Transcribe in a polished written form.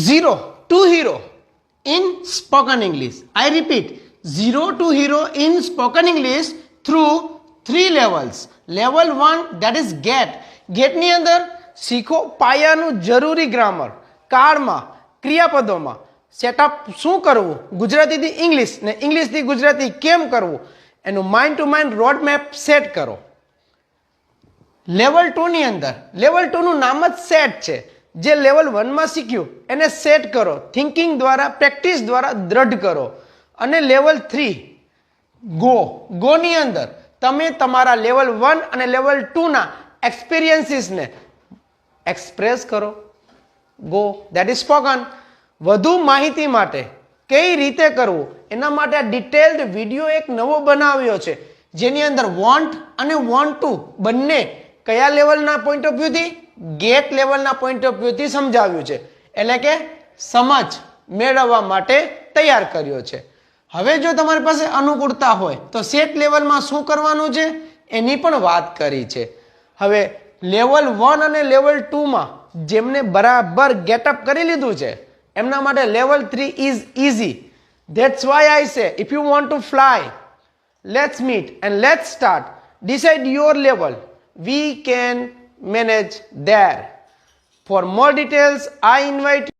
0 to hero in spoken English. I repeat, 0 to hero in spoken English through 3 levels. Level 1, that is get. Get ની અંદર શીખો પાયાનું જરૂરી grammar, કાળમાં, ક્રિયાપદોમાં setup શું કરવું, ગુજરાતીથી ઇંગ્લિશ ને ઇંગ્લિશથી ગુજરાતી કેમ કરવું, એનું mind to mind road map set કરો. લેવલ 2 ની અંદર, લેવલ 2 નું નામ જ સેટ છે. જે લેવલ 1 માં શીખ્યું એને સેટ કરો, થિંકિંગ દ્વારા, પ્રેક્ટિસ દ્વારા દ્રઢ કરો. અને લેવલ 3 ગો ની અંદર તમે તમારા લેવલ 1 અને લેવલ 2 ના એક્સપિરિયન્સીસને એક્સપ્રેસ કરો. Go, that is spoken. વધુ માહિતી માટે કઈ રીતે કરવું એના માટે આ ડિટેલ્ડ વિડીયો એક નવો બનાવ્યો છે, જેની અંદર વોન્ટ અને વોન્ટ ટુ બંને કયા લેવલના પોઈન્ટ ઓફ વ્યૂથી, ગેટ લેવલના પોઈન્ટ ઓફ વ્યૂથી સમજાવ્યું છે. એટલે કે સમજ મેળવવા માટે તૈયાર કર્યો છે. હવે જો તમારી પાસે અનુકૂળતા હોય તો સેટ લેવલમાં શું કરવાનું છે એની પણ વાત કરી છે. હવે લેવલ 1 અને લેવલ 2 માં જેમને બરાબર ગેટઅપ કરી લીધું છે એમના માટે level 3 is easy. That's why I say, if you want to fly, let's meet and let's start. Decide your level. We can manage there. For more details, I invite